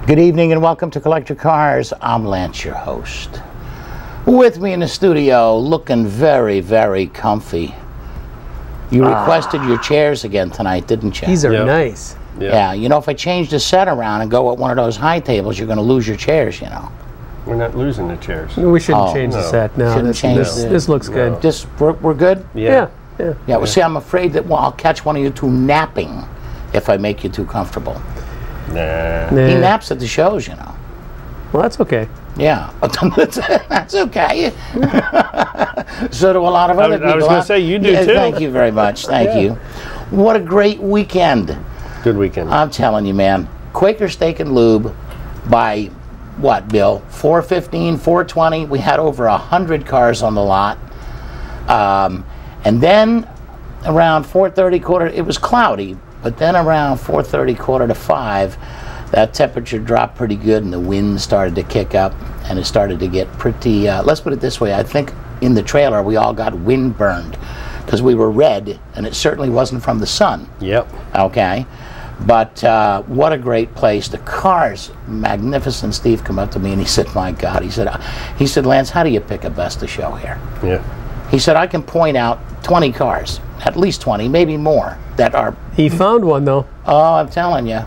Good evening and welcome to Collector Cars. I'm Lance, your host. With me in the studio, looking very, very comfy. You requested your chairs again tonight, didn't you? These are nice. Yeah, you know, if I change the set around and go with one of those high tables, you're going to lose your chairs, you know. We're not losing the chairs. No, we shouldn't change the set. No, this looks good. Just, we're good? Yeah. Well, see, I'm afraid that I'll catch one of you two napping if I make you too comfortable. Nah. He naps at the shows, you know. Well, that's okay. Yeah, that's okay. So do a lot of other people. I was going to say, you do too. Thank you very much. Thank you. What a great weekend. Good weekend. I'm telling you, man. Quaker Steak and Lube by, what, Bill? 4:15, 4:20. We had over 100 cars on the lot. And then around 4:30, it was cloudy, but then around 4:30, 4:45, that temperature dropped pretty good and the wind started to kick up and it started to get pretty, let's put it this way, I think in the trailer we all got wind burned because we were red and it certainly wasn't from the sun. Yep. Okay. But what a great place. The cars, magnificent. Steve come up to me and he said, my God, he said, Lance, how do you pick a best of show here? Yeah. He said, I can point out 20 cars, at least 20, maybe more, that are... He found one, though. Oh, I'm telling you.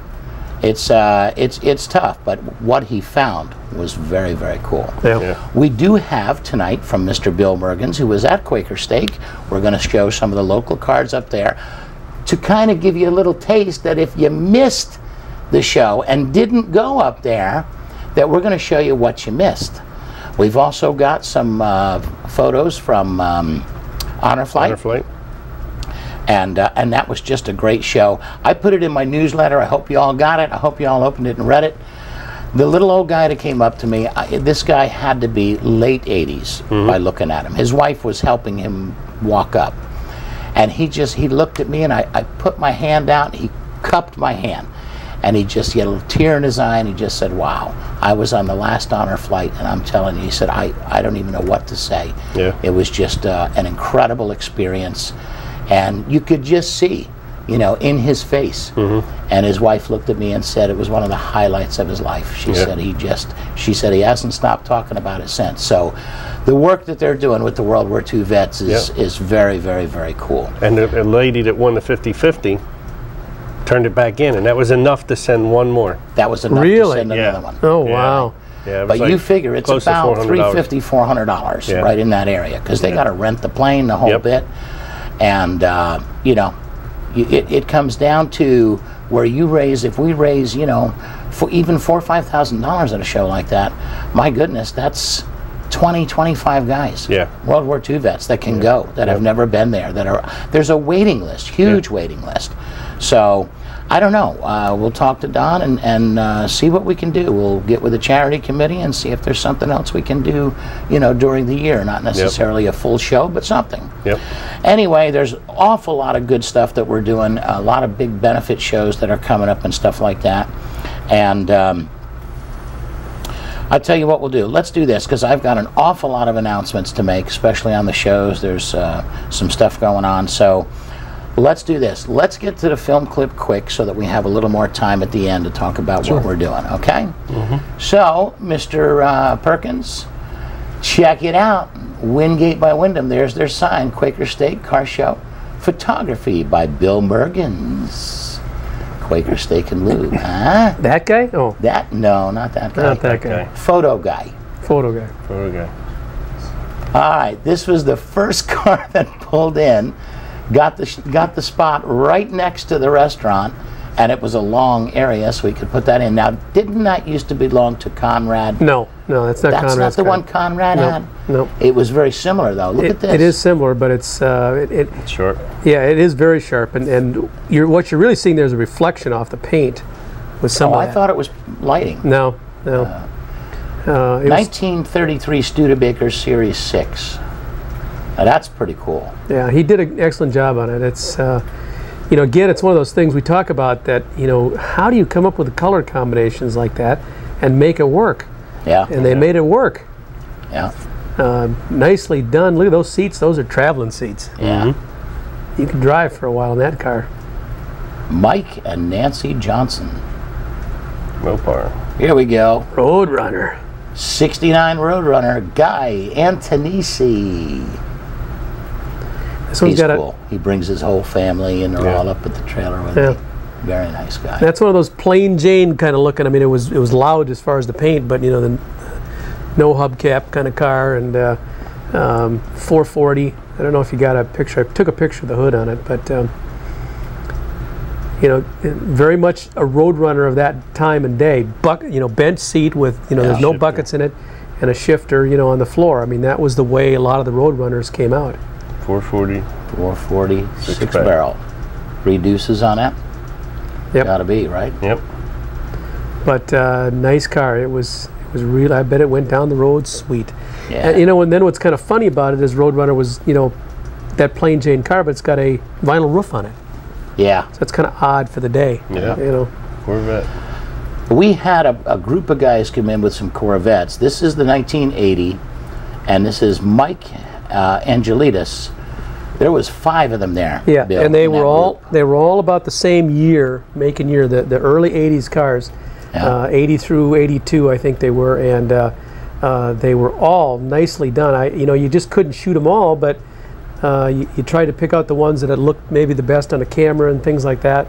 It's tough, but what he found was very, very cool. Yeah. We do have tonight from Mr. Bill Mergens, who was at Quaker Steak. We're going to show some of the local cars up there to kind of give you a little taste that if you missed the show and didn't go up there, that we're going to show you what you missed. We've also got some photos from Honor Flight. Honor Flight. And that was just a great show. I put it in my newsletter. I hope you all got it. I hope you all opened it and read it. The little old guy that came up to me, this guy had to be late 80s by looking at him. His wife was helping him walk up. And he looked at me and I put my hand out. He cupped my hand. And he had a little tear in his eye and he just said, wow, I was on the last Honor Flight and I'm telling you, he said, I don't even know what to say. Yeah. It was just an incredible experience. And you could just see, you know, in his face. And his wife looked at me and said it was one of the highlights of his life. She said she said he hasn't stopped talking about it since. So the work that they're doing with the World War II vets is very, very, very cool. And the lady that won the 50-50 turned it back in, and that was enough to send one more. That was enough to send another one. Oh, wow. Yeah, but like you figure it's about $350, $400 right in that area because they got to rent the plane, the whole bit. And, you know, it comes down to where you raise, if we raise, you know, for even $4,000 or $5,000 at a show like that, my goodness, that's 20, 25 guys. Yeah. World War II vets that can go, that have never been there, there's a waiting list, huge waiting list. So, I don't know. We'll talk to Don and see what we can do. We'll get with the charity committee and see if there's something else we can do, you know, during the year. Not necessarily a full show, but something. Anyway, there's an awful lot of good stuff that we're doing. A lot of big benefit shows that are coming up and stuff like that. And I'll tell you what we'll do. Let's do this because I've got an awful lot of announcements to make, especially on the shows. There's some stuff going on. So let's do this. Let's get to the film clip quick so that we have a little more time at the end to talk about what we're doing, okay? So, Mr. Perkins, check it out. Wingate by Wyndham, there's their sign, Quaker Steak Car Show. Photography by Bill Mergens. Quaker Steak and Lube, huh? That guy? Oh. No, not that guy. Not that guy. Photo guy. Photo guy. Photo guy. All right, this was the first car that pulled in. Got the spot right next to the restaurant, and it was a long area, so we could put that in. Now, didn't that used to belong to Conrad? No, that's not Conrad's. That's not the one Conrad had? No. It was very similar, though. Look at this. It is similar, but it's short. Yeah, it is very sharp, and what you're really seeing there is a reflection off the paint with some of that. I thought it was lighting. No. 1933 Studebaker Series 6. Now, that's pretty cool. Yeah, he did an excellent job on it. It's, you know, again, it's one of those things we talk about that, you know, how do you come up with color combinations like that and make it work? Yeah. And they made it work. Yeah. Nicely done. Look at those seats. Those are traveling seats. Yeah. You can drive for a while in that car. Mike and Nancy Johnson. Mopar. Here we go. Roadrunner. 69 Roadrunner, Guy Antonisi. This one's He's got cool. He brings his whole family, and they're Yeah. all up at the trailer with Yeah. him. Very nice guy. That's one of those plain Jane kind of looking. I mean, it was loud as far as the paint, but you know, the no hubcap kind of car, and 440. I don't know if you got a picture. I took a picture of the hood on it, but you know, very much a Roadrunner of that time and day. Bench seat with, you know, Yeah. there's no Shifter. buckets in it, and a shifter, you know, on the floor. I mean, that was the way a lot of the Roadrunners came out. 440. 440, Six six pack. barrel. Reduces on that? Yep. Gotta be, right? Yep. But nice car. It was real. I bet it went down the road sweet. Yeah. And you know, and then what's kind of funny about it is Roadrunner was, you know, that plain Jane car, but it's got a vinyl roof on it. Yeah. So it's kind of odd for the day. Yeah. You know. Corvette. We had a group of guys come in with some Corvettes. This is the 1980, and this is Mike Angelides. There was 5 of them there. Yeah, Bill, and they in that were all group. about the same year, making year, the early '80s cars, Yeah. 80 through '82, I think they were, and they were all nicely done. You just couldn't shoot them all, but you tried to pick out the ones that had looked maybe the best on a camera and things like that.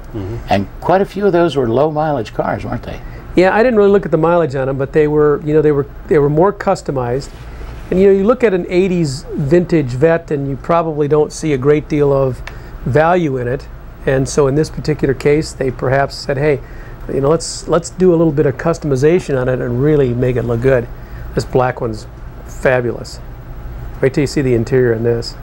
And quite a few of those were low mileage cars, weren't they? Yeah, I didn't really look at the mileage on them, but they were more customized. And you look at an '80s vintage Vet, and you probably don't see a great deal of value in it. And so in this particular case, they perhaps said, "Hey, let's do a little bit of customization on it and really make it look good." This black one's fabulous. Wait till you see the interior in this.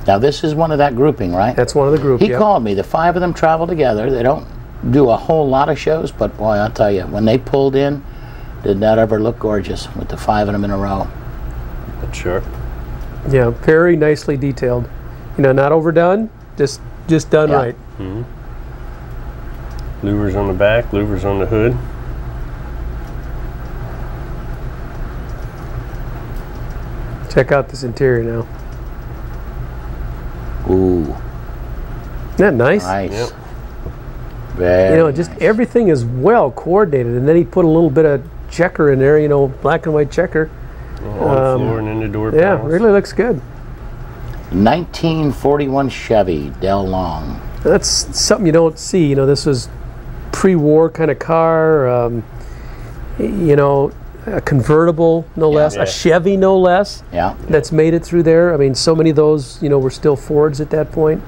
Now this is one of that grouping, right? That's one of the group. He yep. called me. The 5 of them travel together. They don't do a whole lot of shows, but boy, I'll tell you, when they pulled in, did that ever look gorgeous with the 5 of them in a row. That's sharp. Yeah, very nicely detailed. Not overdone, just done Yeah. right. Louvers on the back, louvers on the hood. Check out this interior now. Ooh, Isn't that nice? nice. Yep. Very Just nice. everything is well coordinated, and then he put a little bit of checker in there, black and white checker. On the floor and in the door Yeah, panels. really looks good. 1941 Chevy Del Long. That's something you don't see. This was pre-war kind of car. A convertible, no less. Yeah. A Chevy, no less. Yeah. That's made it through there. I mean, so many of those, were still Fords at that point.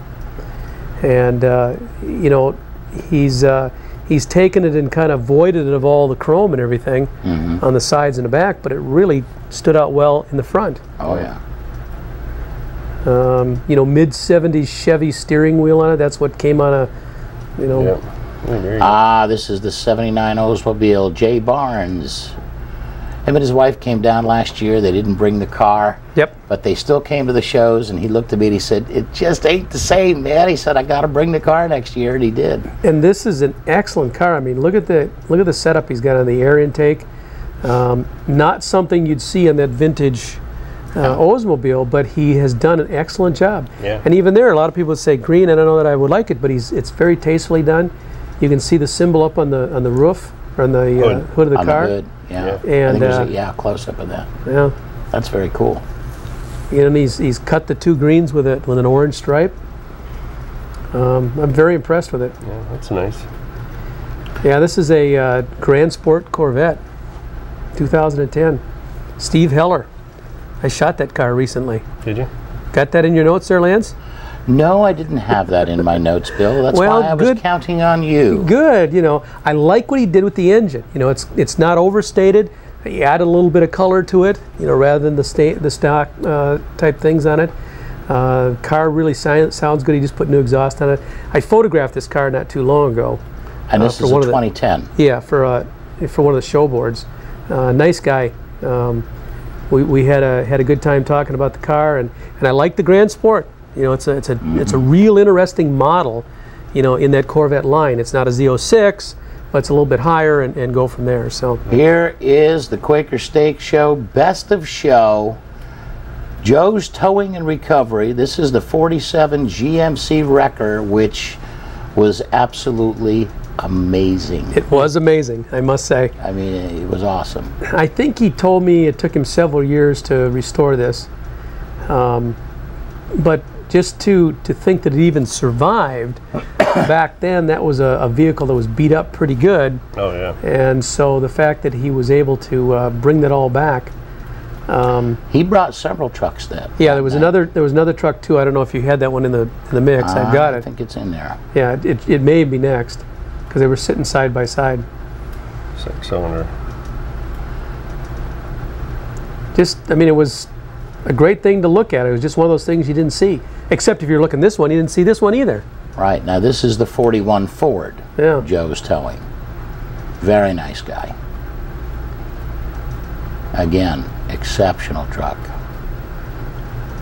And he's taken it and kind of voided it of all the chrome and everything on the sides and the back, but it really stood out well in the front. Oh yeah. Mid-70s Chevy steering wheel on it. That's what came on a, Yep. Oh, there you go. Ah, this is the 79 Oldsmobile. Jay Barnes. Him and his wife came down last year. They didn't bring the car. Yep. But they still came to the shows, and he looked at me and he said, "It just ain't the same, man." He said, "I got to bring the car next year," and he did. And this is an excellent car. I mean, look at the setup he's got on the air intake. Not something you'd see on that vintage Oldsmobile, but he has done an excellent job. Yeah. And even there, a lot of people would say green. I don't know that I would like it, but it's very tastefully done. You can see the symbol up on the roof, or on the hood of the On car. the hood. Yeah. Yeah. I think And there's a close up of that. yeah, That's very cool. and he's cut the 2 greens with an orange stripe. I'm very impressed with it. Yeah, that's nice. Yeah, this is a Grand Sport Corvette, 2010. Steve Heller. I shot that car recently. Did you? Got that in your notes there, Lance? No, I didn't have that in my notes, Bill. That's Well, why I was good. counting on you. Good. I like what he did with the engine. It's not overstated. He added a little bit of color to it, rather than the stock type things on it. Car really sounds good. He just put new exhaust on it. I photographed this car not too long ago. And this for is a one of the- 2010. Yeah, for one of the show boards. Nice guy. We had a good time talking about the car, and I like the Grand Sport. It's a real interesting model, in that Corvette line. It's not a Z06, but it's a little bit higher, and go from there. So Here is the Quaker Steak Show Best of Show. Joe's Towing and Recovery. This is the 47 GMC Wrecker, which was absolutely amazing. It was amazing, I must say. I mean, it was awesome. I think he told me it took him several years to restore this. But just to think that it even survived, back then that was a vehicle that was beat up pretty good. Oh, yeah. And so the fact that he was able to bring that all back. He brought several trucks then. Yeah, there was another truck too. I don't know if you had that one in the mix. I've got I it. think it's in there. Yeah, it may be next because they were sitting side by side. 6-cylinder. Just, I mean, it was a great thing to look at. It was just one of those things you didn't see. Except if you're looking this one, you didn't see this one either. Right, now this is the 41 Ford Yeah. Joe's towing. Very nice guy. Again, exceptional truck.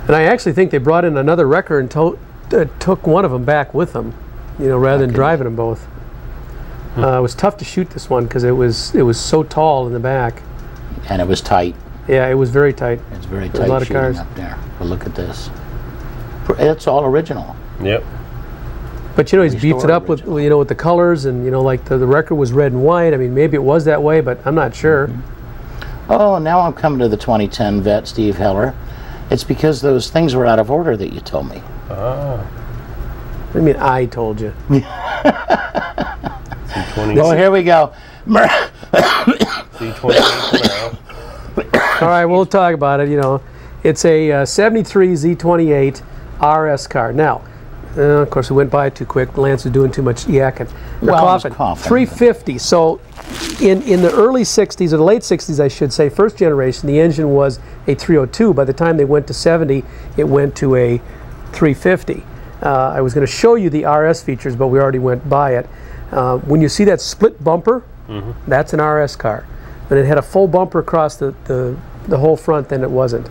And I actually think they brought in another wrecker and took one of them back with them, you know, rather than driving them both. It was tough to shoot this one because it was so tall in the back. And it was tight. Yeah, it was very tight. It's very There's tight a lot of shooting cars up there. But look at this. It's all original. Yep. But you know, he's beefed it up with, original. you know, with the colors, and you know, like the wrecker was red and white. I mean, maybe it was that way, but I'm not sure. Oh, now I'm coming to the 2010 Vet Steve Heller. It's because those things were out of order that you told me. Ah. I mean, I told you. C20. Oh, here we go. C28 Camaro. All right, we'll talk about it. You know, it's a 73 Z28 RS car. Now, of course, we went by it too quick. Lance was doing too much yakking. Well, I was coughing. 350. So, in the early 60s, or the late 60s, I should say, first generation, the engine was a 302. By the time they went to 70, it went to a 350. I was going to show you the RS features, but we already went by it. When you see that split bumper, that's an RS car. But it had a full bumper across the whole front, then it wasn't.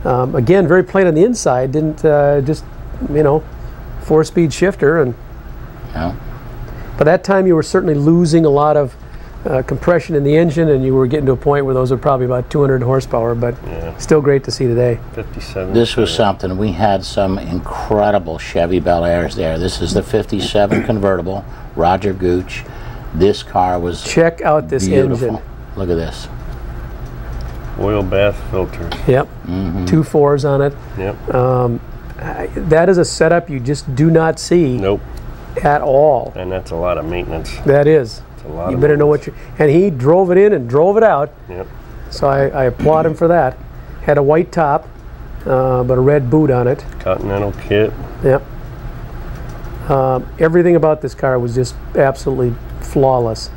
Again, very plain on the inside, didn't just, you know, 4-speed shifter. And Yeah. by that time you were certainly losing a lot of compression in the engine, and you were getting to a point where those were probably about 200 horsepower, but still great to see today. 57. This was something. We had some incredible Chevy Bel Airs there. This is the 57 convertible, Roger Gooch. This car was Check out this beautiful. engine. Look at this. Oil bath filters. Yep. 2 4s on it. Yep. That is a setup you just do not see Nope. at all. And that's a lot of maintenance. That is. It's a lot You of better know what you. And he drove it in and drove it out. Yep. So I applaud him for that. Had a white top, but a red boot on it. Continental kit. Yep. Everything about this car was just absolutely flawless.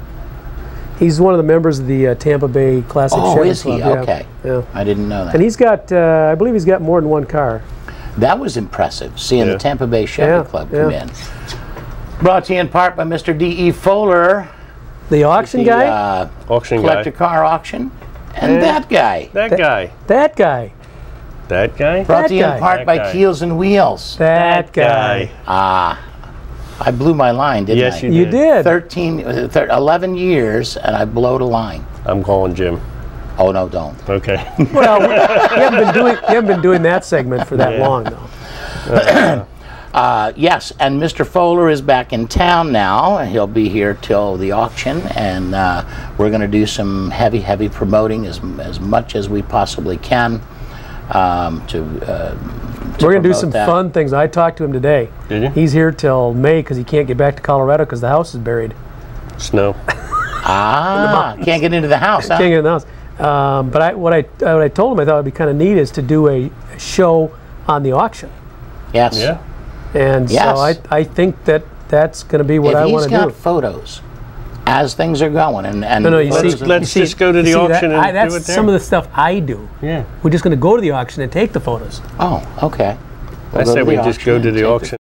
He's one of the members of the Tampa Bay Classic Oh, Chevy is he? Club. Yeah. Okay. Yeah. I didn't know that. And he's got, I believe he's got more than one car. That was impressive, seeing Yeah. the Tampa Bay Chevy Yeah, Club come yeah. in. Brought to you in part by Mr. D.E. Fuller, The auction the guy? Auction collector guy. car auction, and Yeah. that guy. That guy. That guy. That guy. Brought that to you guy. in part That by guy. Keels and Wheels. That guy. I blew my line, didn't I? Yes, you You did. did. 11 years, and I blowed a line. I'm calling Jim. Oh, no, don't. Okay. Well, you haven't been doing that segment for that Yeah. long, though. Yes, and Mr. Fuller is back in town now. He'll be here till the auction, and we're going to do some heavy promoting as much as we possibly can We're going to do promote some that. fun things. I talked to him today. Did you? He's here till May because he can't get back to Colorado because the house is buried. Snow. Can't get into the house, huh? Can't get in the house. But what I told him I thought would be kind of neat is to do a show on the auction. Yes. Yeah. And Yes. so I think that's going to be what If I he's want to got do. photos as things are going, and No, you photos see, of- let's you just go to the you see auction and that's do it there. some of the stuff I do. Yeah. We're just going to go to the auction and take the photos. Oh, okay. I We'll go say to we the just go auction to and the take auction.